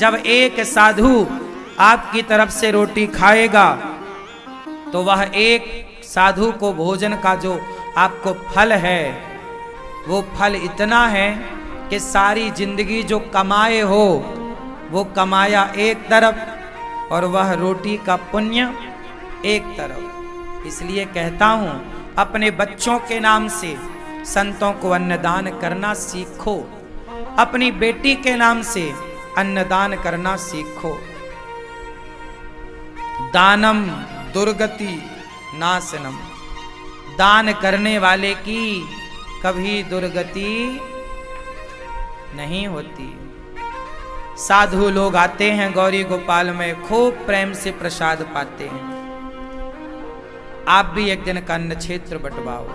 जब एक साधु आपकी तरफ से रोटी खाएगा तो वह एक साधु को भोजन का जो आपको फल है वो फल इतना है कि सारी जिंदगी जो कमाए हो वो कमाया एक तरफ और वह रोटी का पुण्य एक तरफ। इसलिए कहता हूं अपने बच्चों के नाम से संतों को अन्नदान करना सीखो, अपनी बेटी के नाम से अन्नदान करना सीखो। दानम दुर्गति नाशनम, दान करने वाले की कभी दुर्गति नहीं होती। साधु लोग आते हैं गौरी गोपाल में, खूब प्रेम से प्रसाद पाते हैं। आप भी एक दिन का अन्न क्षेत्र बंटवाओ।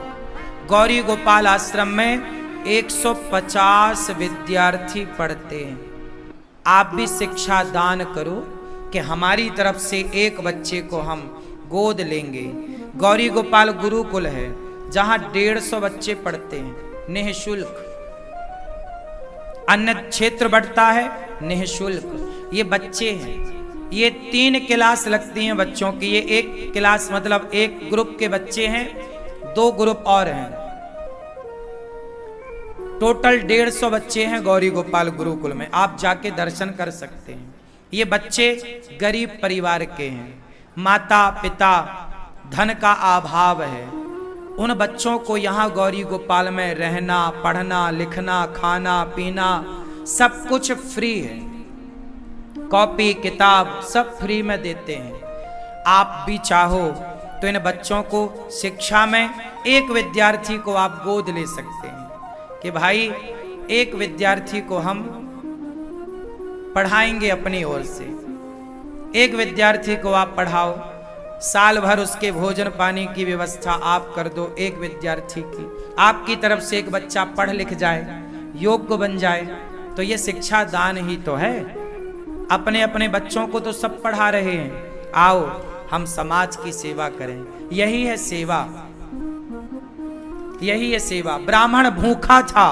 गौरी गोपाल आश्रम में 150 विद्यार्थी पढ़ते हैं। आप भी शिक्षा दान करो कि हमारी तरफ से एक बच्चे को हम गोद लेंगे। गौरी गोपाल गुरुकुल है जहां 150 बच्चे पढ़ते हैं निःशुल्क। अन्न क्षेत्र बढ़ता है निःशुल्क। ये बच्चे हैं, ये 3 क्लास लगती हैं बच्चों की। ये एक क्लास मतलब एक ग्रुप के बच्चे हैं, 2 ग्रुप और हैं। टोटल 150 बच्चे हैं गौरी गोपाल गुरुकुल में। आप जाके दर्शन कर सकते हैं। ये बच्चे गरीब परिवार के हैं, माता पिता धन का अभाव है। उन बच्चों को यहाँ गौरी गोपाल में रहना, पढ़ना, लिखना, खाना पीना सब कुछ फ्री है। कॉपी किताब सब फ्री में देते हैं। आप भी चाहो तो इन बच्चों को शिक्षा में एक विद्यार्थी को आप गोद ले सकते हैं कि भाई एक विद्यार्थी को हम पढ़ाएंगे अपनी ओर से। एक विद्यार्थी को आप पढ़ाओ, साल भर उसके भोजन पानी की व्यवस्था आप कर दो। एक विद्यार्थी की आपकी तरफ से एक बच्चा पढ़ लिख जाए, योग्य बन जाए, तो ये शिक्षा दान ही तो है। अपने अपने बच्चों को तो सब पढ़ा रहे हैं, आओ हम समाज की सेवा करें। यही है सेवा, यही है सेवा। ब्राह्मण भूखा था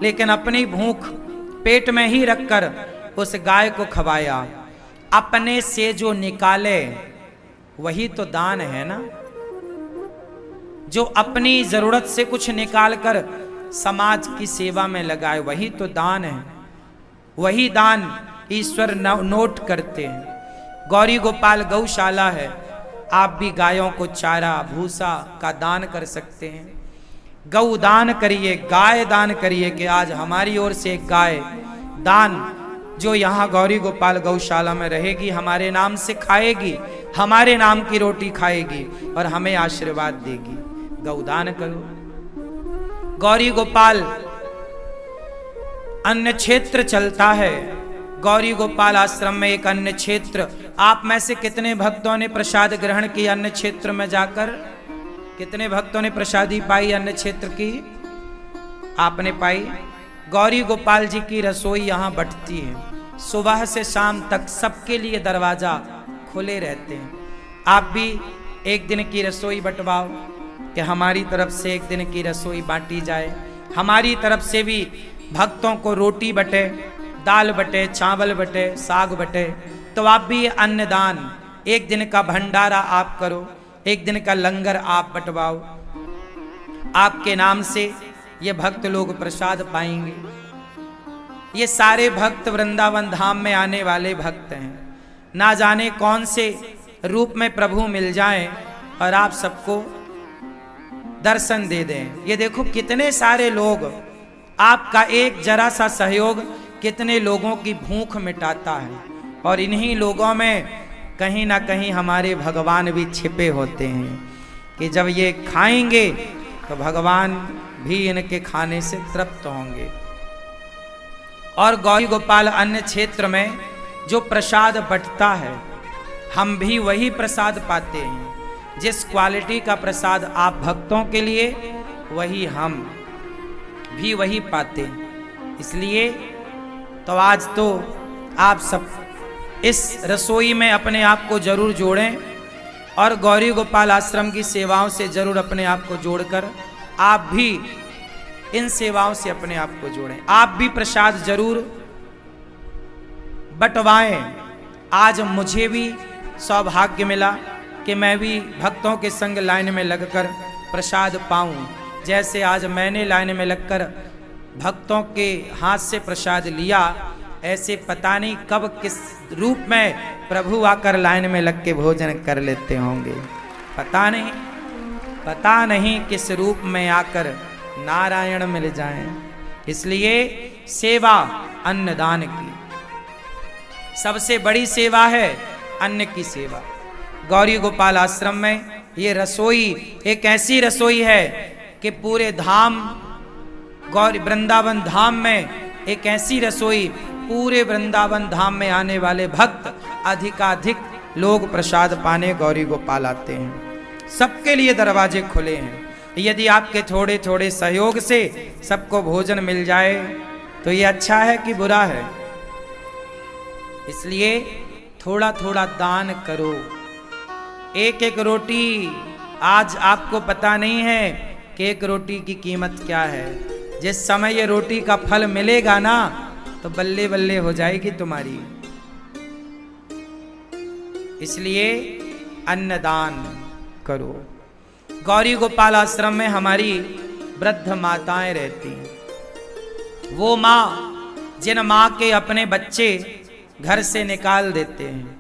लेकिन अपनी भूख पेट में ही रखकर उस गाय को खवाया। अपने से जो निकाले वही तो दान है ना। जो अपनी जरूरत से कुछ निकाल कर समाज की सेवा में लगाए वही तो दान है। वही दान ईश्वर नोट करते हैं। गौरी गोपाल गौशाला है, आप भी गायों को चारा भूसा का दान कर सकते हैं। गौ दान करिए, गाय दान करिए कि आज हमारी ओर से एक गाय दान जो यहाँ गौरी गोपाल गौशाला में रहेगी, हमारे नाम से खाएगी, हमारे नाम की रोटी खाएगी और हमें आशीर्वाद देगी। गौदान करो। गौरी गोपाल अन्न क्षेत्र चलता है। गौरी गोपाल आश्रम में एक अन्न क्षेत्र। आप में से कितने भक्तों ने प्रसाद ग्रहण किया अन्न क्षेत्र में जाकर? कितने भक्तों ने प्रसादी पाई अन्न क्षेत्र की? आपने पाई। गौरी गोपाल जी की रसोई यहाँ बंटती है। सुबह से शाम तक सबके लिए दरवाजा खुले रहते हैं। आप भी एक दिन की रसोई बंटवाओ कि हमारी तरफ से एक दिन की रसोई बांटी जाए। हमारी तरफ से भी भक्तों को रोटी बटे, दाल बटे, चावल बटे, साग बटे। तो आप भी अन्नदान एक दिन का भंडारा आप करो, एक दिन का लंगर आप बंटवाओ। आपके नाम से ये भक्त लोग प्रसाद पाएंगे। ये सारे भक्त वृंदावन धाम में आने वाले भक्त हैं। ना जाने कौन से रूप में प्रभु मिल जाएं और आप सबको दर्शन दे दें। ये देखो कितने सारे लोग, आपका एक जरा सा सहयोग कितने लोगों की भूख मिटाता है। और इन्हीं लोगों में कहीं ना कहीं हमारे भगवान भी छिपे होते हैं कि जब ये खाएंगे तो भगवान भी इनके खाने से तृप्त होंगे। और गौरी गोपाल अन्न क्षेत्र में जो प्रसाद बंटता है हम भी वही प्रसाद पाते हैं। जिस क्वालिटी का प्रसाद आप भक्तों के लिए, वही हम भी वही पाते हैं। इसलिए तो आज तो आप सब इस रसोई में अपने आप को जरूर जोड़ें और गौरी गोपाल आश्रम की सेवाओं से जरूर अपने आप को जोड़कर आप भी इन सेवाओं से अपने आप को जोड़ें। आप भी प्रसाद जरूर बंटवाएं। आज मुझे भी सौभाग्य मिला कि मैं भी भक्तों के संग लाइन में लगकर प्रसाद पाऊं। जैसे आज मैंने लाइन में लगकर भक्तों के हाथ से प्रसाद लिया, ऐसे पता नहीं कब किस रूप में प्रभु आकर लाइन में लग के भोजन कर लेते होंगे। पता नहीं किस रूप में आकर नारायण मिल जाएं। इसलिए सेवा अन्नदान की सबसे बड़ी सेवा है, अन्न की सेवा। गौरी गोपाल आश्रम में ये रसोई एक ऐसी रसोई है कि पूरे धाम गौरी वृंदावन धाम में एक ऐसी रसोई, पूरे वृंदावन धाम में आने वाले भक्त अधिकाधिक लोग प्रसाद पाने गौरी गोपाल आते हैं। सबके लिए दरवाजे खुले हैं। यदि आपके थोड़े थोड़े सहयोग से सबको भोजन मिल जाए तो ये अच्छा है कि बुरा है। इसलिए थोड़ा थोड़ा दान करो। एक एक रोटी, आज आपको पता नहीं है कि एक रोटी की कीमत क्या है। जिस समय ये रोटी का फल मिलेगा ना तो बल्ले बल्ले हो जाएगी तुम्हारी। इसलिए अन्नदान करो। गौरी गोपाल आश्रम में हमारी वृद्ध माताएं रहती हैं। वो माँ जिन माँ के अपने बच्चे घर से निकाल देते हैं,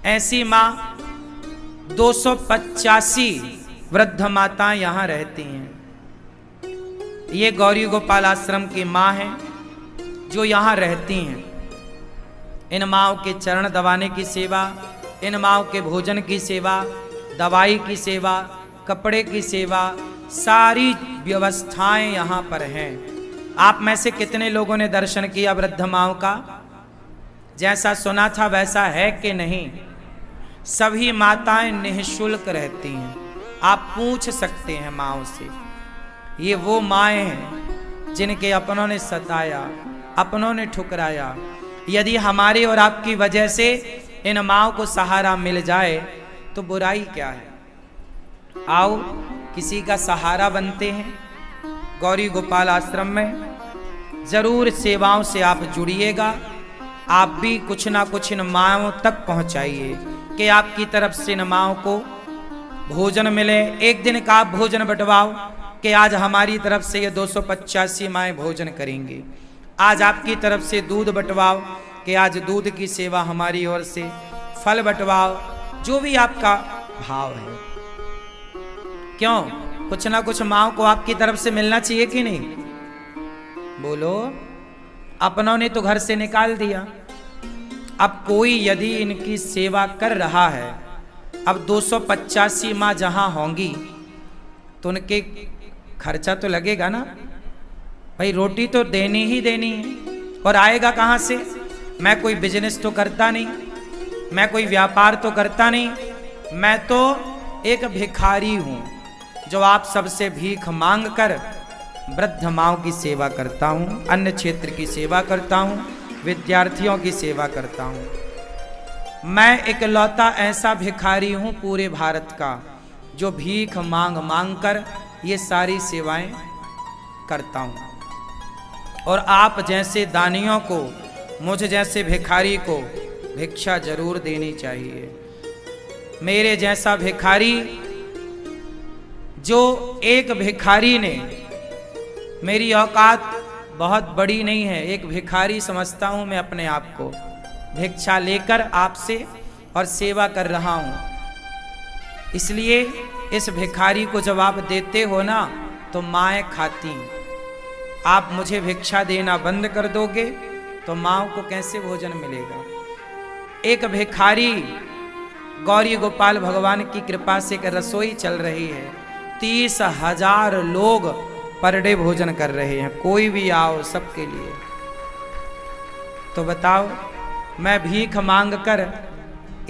ऐसी माँ 285 वृद्ध माताएं यहाँ रहती हैं। ये गौरी गोपाल आश्रम की माँ हैं जो यहाँ रहती हैं। इन माँओं के चरण दबाने की सेवा, इन माँओं के भोजन की सेवा, दवाई की सेवा, कपड़े की सेवा, सारी व्यवस्थाएं यहाँ पर हैं। आप में से कितने लोगों ने दर्शन किया वृद्ध माँओं का? जैसा सुना था वैसा है कि नहीं? सभी माताएं निःशुल्क रहती हैं। आप पूछ सकते हैं माँओं से। ये वो माएँ हैं जिनके अपनों ने सताया, अपनों ने ठुकराया। यदि हमारी और आपकी वजह से इन माँओं को सहारा मिल जाए तो बुराई क्या है? आओ किसी का सहारा बनते हैं। गौरी गोपाल आश्रम में जरूर सेवाओं से आप जुड़िएगा। आप भी कुछ ना कुछ इन माँओं तक पहुँचाइए कि आपकी तरफ से इन माँओं को भोजन मिले। एक दिन का आप भोजन बंटवाओ कि आज हमारी तरफ से ये 285 माएँ भोजन करेंगी। आज आपकी तरफ से दूध बंटवाओ कि आज दूध की सेवा हमारी ओर से। फल बंटवाओ, जो भी आपका भाव है। क्यों? कुछ ना कुछ माँ को आपकी तरफ से मिलना चाहिए कि नहीं? बोलो। अपनों ने तो घर से निकाल दिया। अब कोई यदि इनकी सेवा कर रहा है, अब 285 माँ जहां होंगी तो उनके खर्चा तो लगेगा ना भाई। रोटी तो देनी ही देनी है, और आएगा कहां से? मैं कोई बिजनेस तो करता नहीं, मैं कोई व्यापार तो करता नहीं, मैं तो एक भिखारी हूं जो आप सबसे भीख मांग कर वृद्ध माँओं की सेवा करता हूं, अन्य क्षेत्र की सेवा करता हूं, विद्यार्थियों की सेवा करता हूं। मैं इकलौता ऐसा भिखारी हूं पूरे भारत का जो भीख मांग मांग कर ये सारी सेवाएं करता हूं। और आप जैसे दानियों को, मुझ जैसे भिखारी को भिक्षा जरूर देनी चाहिए। मेरे जैसा भिखारी, जो एक भिखारी ने, मेरी औकात बहुत बड़ी नहीं है, एक भिखारी समझता हूं मैं अपने आप को, भिक्षा लेकर आपसे और सेवा कर रहा हूं। इसलिए इस भिखारी को जब आप देते हो ना तो माएँ खाती। आप मुझे भिक्षा देना बंद कर दोगे तो माँ को कैसे भोजन मिलेगा? एक भिखारी, गौरी गोपाल भगवान की कृपा से एक रसोई चल रही है। 30,000 लोग पर डे भोजन कर रहे हैं। कोई भी आओ, सबके लिए। तो बताओ, मैं भीख मांग कर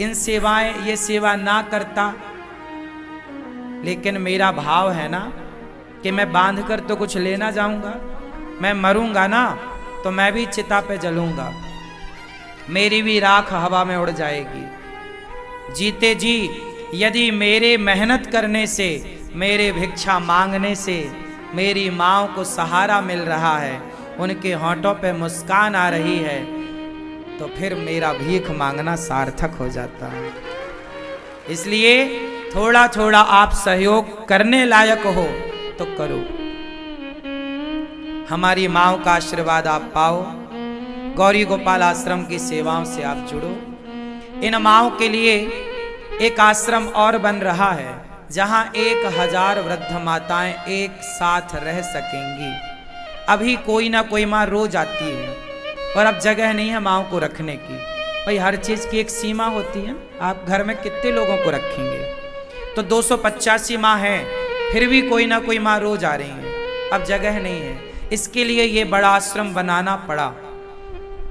इन सेवाएं, ये सेवा ना करता, लेकिन मेरा भाव है ना कि मैं बांध कर तो कुछ लेना जाऊंगा। मैं मरूंगा ना तो मैं भी चिता पे जलूंगा, मेरी भी राख हवा में उड़ जाएगी। जीते जी यदि मेरे मेहनत करने से, मेरे भिक्षा मांगने से मेरी माँ को सहारा मिल रहा है, उनके होंठों पे मुस्कान आ रही है, तो फिर मेरा भीख मांगना सार्थक हो जाता है। इसलिए थोड़ा थोड़ा आप सहयोग करने लायक हो तो करो। हमारी माओ का आशीर्वाद आप पाओ, गौरी गोपाल आश्रम की सेवाओं से आप जुड़ो। इन माओ के लिए एक आश्रम और बन रहा है जहां 1000 वृद्ध माताएं एक साथ रह सकेंगी। अभी कोई ना कोई माँ रोज आती है और अब जगह नहीं है माओ को रखने की। भाई हर चीज की एक सीमा होती है, आप घर में कितने लोगों को रखेंगे? तो 285 माँ हैं, फिर भी कोई ना कोई माँ रोज आ रही है, अब जगह नहीं है। इसके लिए ये बड़ा आश्रम बनाना पड़ा,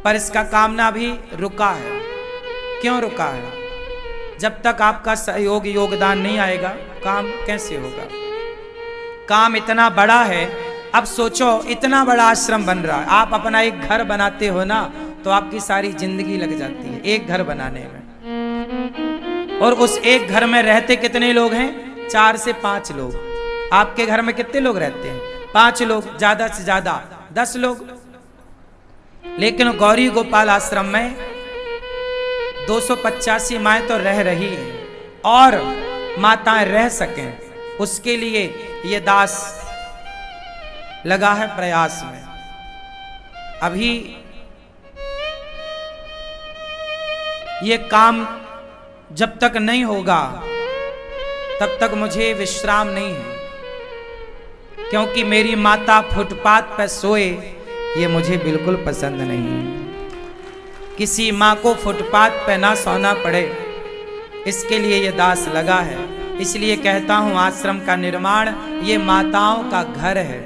पर इसका काम ना अभी रुका है। क्यों रुका है? जब तक आपका सहयोग योगदान नहीं आएगा काम कैसे होगा? काम इतना बड़ा है, अब सोचो इतना बड़ा आश्रम बन रहा है, आप अपना एक घर बनाते हो ना तो आपकी सारी जिंदगी लग जाती है एक घर बनाने में। और उस एक घर में रहते कितने लोग हैं? 4 से 5 लोग। आपके घर में कितने लोग रहते हैं? 5 लोग, ज्यादा से ज्यादा 10 लोग। लेकिन गौरी गोपाल आश्रम में 285 माएँ तो रह रही हैं और माताएं रह सकें उसके लिए ये दास लगा है प्रयास में। अभी ये काम जब तक नहीं होगा तब तक मुझे विश्राम नहीं है, क्योंकि मेरी माता फुटपाथ पर सोए ये मुझे बिल्कुल पसंद नहीं है। किसी माँ को फुटपाथ पर ना सोना पड़े इसके लिए ये दास लगा है। इसलिए कहता हूँ आश्रम का निर्माण ये माताओं का घर है।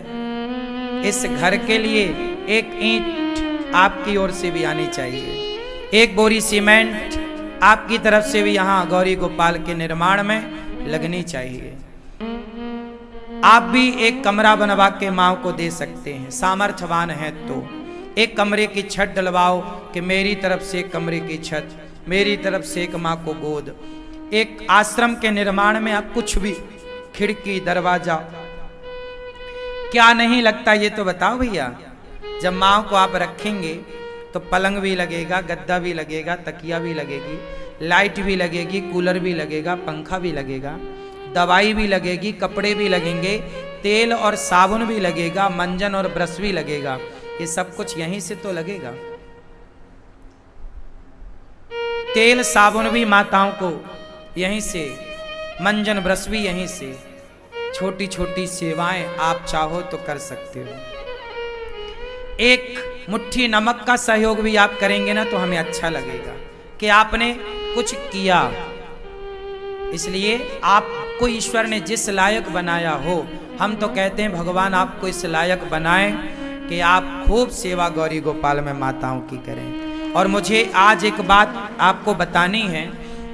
इस घर के लिए एक ईंट आपकी ओर से भी आनी चाहिए, एक बोरी सीमेंट आपकी तरफ से भी यहाँ गौरी गोपाल के निर्माण में लगनी चाहिए। आप भी एक कमरा बनवा के माँ को दे सकते हैं, सामर्थ्यवान है तो एक कमरे की छत डलवाओ कि मेरी तरफ से एक कमरे की छत, मेरी तरफ से एक माँ को गोद। एक आश्रम के निर्माण में आप कुछ भी, खिड़की दरवाजा क्या नहीं लगता ये तो बताओ भैया। जब माँ को आप रखेंगे तो पलंग भी लगेगा, गद्दा भी लगेगा, तकिया भी लगेगी, लाइट भी लगेगी, कूलर भी लगेगा, पंखा भी लगेगा, दवाई भी लगेगी, कपड़े भी लगेंगे, तेल और साबुन भी लगेगा, मंजन और ब्रश भी लगेगा। ये सब कुछ यहीं से तो लगेगा। तेल साबुन भी माताओं को यहीं से, मंजन ब्रश भी यहीं से। छोटी छोटी सेवाएं आप चाहो तो कर सकते हो। एक मुट्ठी नमक का सहयोग भी आप करेंगे ना तो हमें अच्छा लगेगा कि आपने कुछ किया। इसलिए आपको ईश्वर ने जिस लायक बनाया हो, हम तो कहते हैं भगवान आपको इस लायक बनाए कि आप खूब सेवा गौरी गोपाल में माताओं की करें। और मुझे आज एक बात आपको बतानी है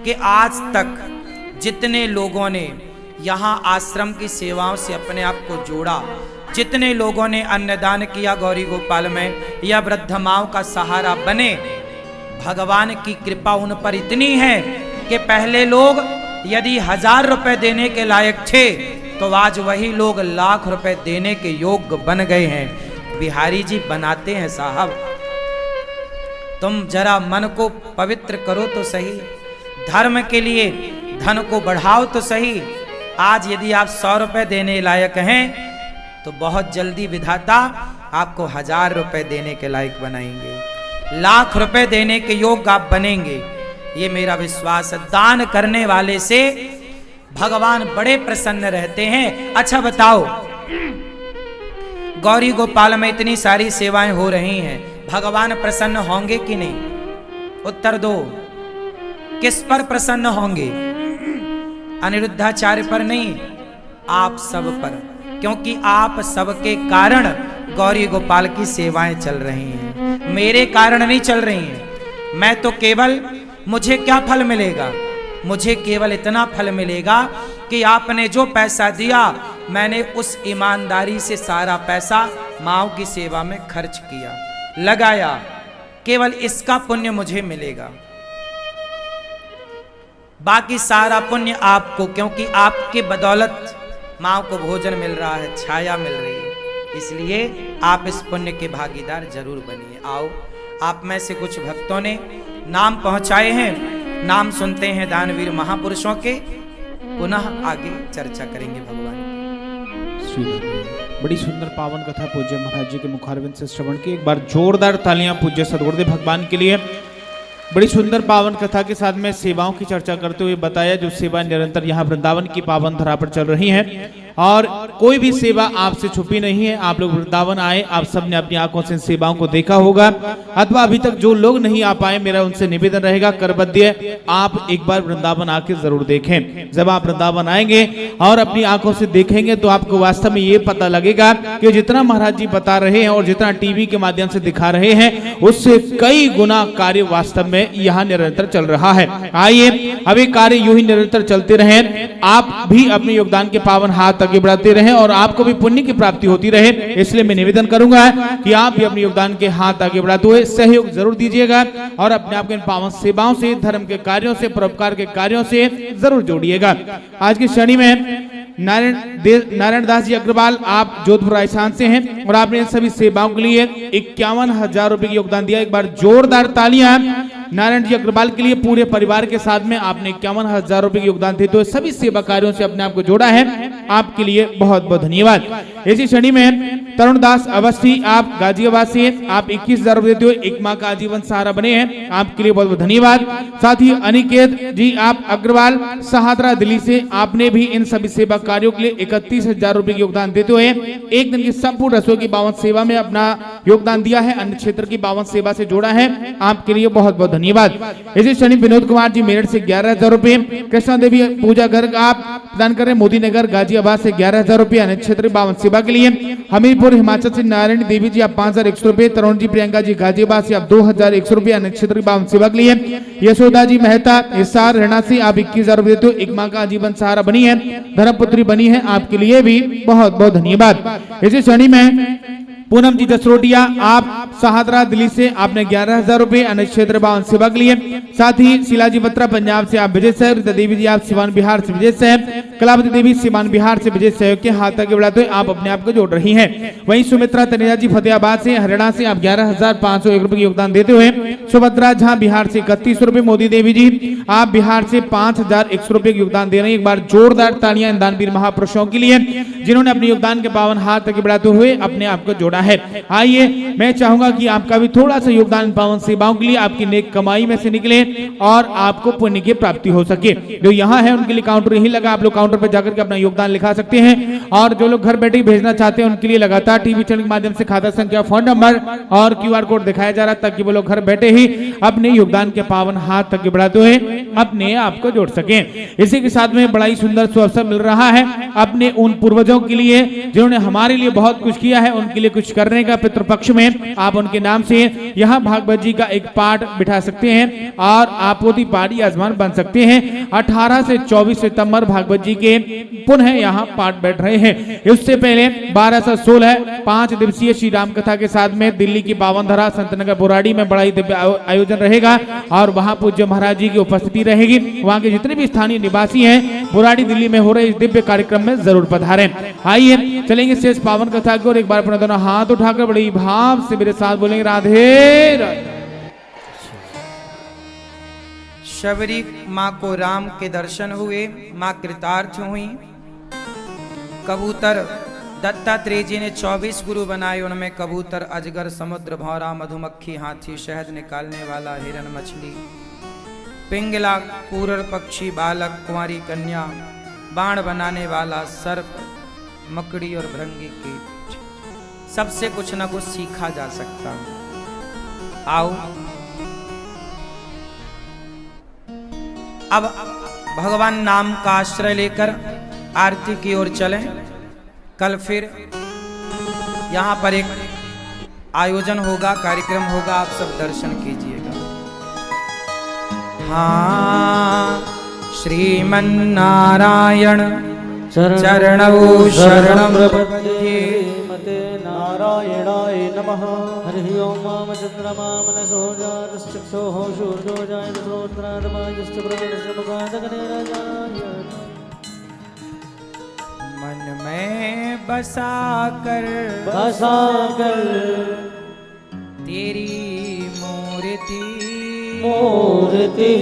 कि आज तक जितने लोगों ने यहाँ आश्रम की सेवाओं से अपने आप को जोड़ा, जितने लोगों ने अन्नदान किया गौरी गोपाल में या वृद्ध माओं का सहारा बने, भगवान की कृपा उन पर इतनी है कि पहले लोग यदि 1000 रुपए देने के लायक थे तो आज वही लोग लाख रुपए देने के योग्य बन गए हैं। बिहारी जी बनाते हैं साहब, तुम जरा मन को पवित्र करो तो सही, धर्म के लिए धन को बढ़ाओ तो सही। आज यदि आप 100 रुपए देने लायक हैं तो बहुत जल्दी विधाता आपको 1000 रुपए देने के लायक बनाएंगे, लाख रुपए देने के योग्य आप बनेंगे। ये मेरा विश्वास है। दान करने वाले से भगवान बड़े प्रसन्न रहते हैं। अच्छा बताओ, गौरी गोपाल में इतनी सारी सेवाएं हो रही हैं, भगवान प्रसन्न होंगे कि नहीं? उत्तर दो। किस पर प्रसन्न होंगे? अनिरुद्धाचार्य पर नहीं, आप सब पर, क्योंकि आप सबके कारण गौरी गोपाल की सेवाएं चल रही हैं, मेरे कारण नहीं चल रही हैं। मैं तो केवल, मुझे क्या फल मिलेगा? मुझे केवल इतना फल मिलेगा कि आपने जो पैसा दिया मैंने उस ईमानदारी से सारा पैसा माओ की सेवा में खर्च किया, लगाया, केवल इसका पुण्य मुझे मिलेगा। बाकी सारा पुण्य आपको, क्योंकि आपके बदौलत माँ को भोजन मिल रहा है, छाया मिल रही है, इसलिए आप इस पुण्य के भागीदार जरूर बनिए। आओ आप में से कुछ भक्तों ने नाम पहुंचाए हैं। नाम सुनते हैं दानवीर महापुरुषों के, पुनः आगे चर्चा करेंगे भगवान। बड़ी सुंदर पावन कथा पूज्य महाराज जी के मुखारविंद से श्रवण की। एक बार जोरदार तालियां पूज्य सद्गुरुदेव भगवान के लिए। बड़ी सुंदर पावन कथा के साथ में सेवाओं की चर्चा करते हुए बताया जो सेवा निरंतर यहाँ वृंदावन की पावन धरा पर चल रही है और कोई भी सेवा आपसे छुपी नहीं है। आप लोग वृंदावन आए, आप सबने अपनी आंखों से इन सेवाओं को देखा होगा, अथवा अभी तक जो लोग नहीं आ पाए, मेरा उनसे निवेदन रहेगा करबद्ध आप एक बार वृंदावन आके जरूर देखें। जब आप वृंदावन आएंगे और अपनी आंखों से देखेंगे तो आपको वास्तव में ये पता लगेगा कि जितना महाराज जी बता रहे हैं और जितना टीवी के माध्यम से दिखा रहे हैं उससे कई गुना कार्य वास्तव में यहाँ निरंतर चल रहा है। आइए अब ये कार्य यूं ही निरंतर चलते रहे, आप भी अपने योगदान के पावन हाथ आगे बढ़ाते रहें और आपको भी पुण्य की प्राप्ति होती रहे। इसलिए मैं निवेदन करूंगा कि आप भी अपने योगदान के हाथ आगे बढ़ाते हुए सहयोग जरूर दीजिएगा और अपने आप के इन पावन सेवाओं से, धर्म के कार्यों से, परोपकार के कार्यों से जरूर जोड़िएगा। आज की श्रेणी में नारायण दास जी अग्रवाल, आप जोधपुर राजस्थान से हैं और आपने इन सभी सेवाओं के लिए 51,000 रुपए योगदान दिया। एक बार जोरदार तालियां नारायण जी अग्रवाल के लिए। पूरे परिवार के साथ में आपने 51,000 रुपए योगदान थे तो सभी सेवा कार्यों से अपने आप को जोड़ा है, आपके लिए बहुत बहुत धन्यवाद। इसी श्रेणी में तरुण दास अवस्थी, आप गाजियाबाद से, आप 21,000 रुपए देते हुए एक माह का आजीवन सहारा बने हैं, आपके लिए बहुत बहुत धन्यवाद। साथ ही अनिकेत जी, आप अग्रवाल सहादरा दिल्ली से, आपने भी इन सभी सेवा कार्यों के लिए 31,000 रुपए योगदान देते हुए एक दिन की संपूर्ण रसोई की 52 सेवा में अपना योगदान दिया है, अन्य क्षेत्र की 52 सेवा से जोड़ा है, आपके लिए बहुत बहुत धन्यवाद। इसी शनि विनोद कुमार जी मेरठ से 11,000 रुपए, कृष्णा देवी पूजा घर आप प्रदान कर रहे हैं मोदी नगर गाजियाबाद से 11,000 रुपए अन्य क्षेत्र 52 सेवा के लिए। हमीरपुर हिमाचल से नारायण देवी जी आप 5,100 रुपए, तरुण जी प्रियंका जी गाजियाबाद से आप 2,100 रुपए अन्य क्षेत्र 52 सेवा के लिए। यशोदा जी मेहता हिसार हरियाणा से आप 21,000 रुपए देते हो, एक माह का आजीवन सहारा बनी है, धर्मपुत्री बनी है, आपके लिए भी बहुत बहुत धन्यवाद। इसी श्रेणी में पूनम जी जसरोटिया, आप सहादरा दिल्ली से, आपने 11,000 रुपए अन्य क्षेत्र 52 सेवा के लिए। साथ ही शीला जी बत्रा पंजाब से आप विजय साहब, रीता देवी जी आप सिवान बिहार से विजय साहब, कलावती देवी सिवान बिहार से विजय साहब के हाथ आगे बढ़ाते हुए आप अपने आप को जोड़ रही हैं। वहीं सुमित्रा तनेजा जी फतेहाबाद से, हरियाणा से आप 11,501 रुपए योगदान देते हुए। सुभद्रा झा बिहार से 31 रुपए, मोदी देवी जी आप बिहार से 5,100 रुपए योगदान दे रहे हैं। एक बार जोरदार तालियां इन दानवीर महापुरुषों के लिए जिन्होंने अपने योगदान के पावन हाथ आगे बढ़ाते हुए अपने आप को जोड़ा है। आइए मैं चाहूंगा कि आपका भी थोड़ा सा योगदान पावन सेवाओं के लिए आपकी नेक कमाई में से निकले और आपको पुण्य की प्राप्ति हो सके। जो यहाँ है उनके लिए काउंटर यही लगा, आप लोग काउंटर पर जाकर के अपना योगदान लिखा सकते हैं और जो लोग घर बैठे भेजना चाहते हैं उनके लिए लगातार टीवी चैनल के माध्यम से खाता संख्या, फोन नंबर और QR कोड दिखाया जा रहा है ताकि वो लोग घर बैठे ही अपने योगदान के पावन हाथ तक बढ़ाते हुए अपने आप को जोड़ सके। इसी के साथ में बड़ा ही सुंदर सुअवसर मिल रहा है अपने उन पूर्वजों के लिए जिन्होंने हमारे लिए बहुत कुछ किया है, उनके लिए कुछ करने का पितृपक्ष में आप उनके नाम से यहाँ भागवत जी का एक पाठ बिठा सकते हैं और आप पोती पहाड़ी आसमान बन सकते हैं। 18 से 24 सितंबर भागवत जी के पुनः यहाँ पाठ बैठ रहे हैं। इससे पहले 12 से 16 5 दिवसीय श्री राम कथा के साथ में दिल्ली की पावन धरा संतनगर बुराड़ी में बड़ा ही दिव्य आयोजन रहेगा और वहाँ पूज्य महाराज जी की उपस्थिति रहेगी। वहाँ के जितने भी स्थानीय निवासी हैं बुराड़ी दिल्ली में हो रहे इस दिव्य कार्यक्रम में जरूर पधारें। आइए चलेंगे शेष पावन कथा को और एक बार अपने दोनों हाथ उठाकर बड़ी भाव से मेरे साथ बोलेंगे राधे राधे। शबरी माँ को राम के दर्शन हुए, माँ कृतार्थ हुई। कबूतर दत्तात्रेय जी ने 24 गुरु बनाए, उनमें कबूतर, अजगर, समुद्र भौरा, मधुमक्खी, हाथी, शहद निकालने वाला, हिरन, मछली, पिंगला, कूरर पक्षी, बालक, कुंवारी कन्या, बाण बनाने वाला, सर्प, मकड़ी और भृंगी कीट, सबसे कुछ न कुछ सीखा जा सकता है। आओ अब भगवान नाम का आश्रय लेकर आरती की ओर चलें। कल फिर यहाँ पर एक आयोजन होगा, कार्यक्रम होगा, आप सब दर्शन कीजिएगा। हाँ, श्रीमन्नारायण चरणौ शरणं प्रपद्ये, नारायणाय नमः। हरि ओम माम चंद्रमा मनसो जातश्चक्षुः सूर्यो जायत श्रोत्रादमायश्च प्रवणश्रमकादगनेरजाय। मन में बसा कर बसा कर तेरी मूर्ति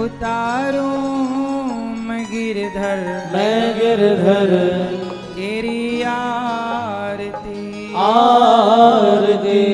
उतारूं मैं गिरधर मैं गिरधर तेरी आरती आरती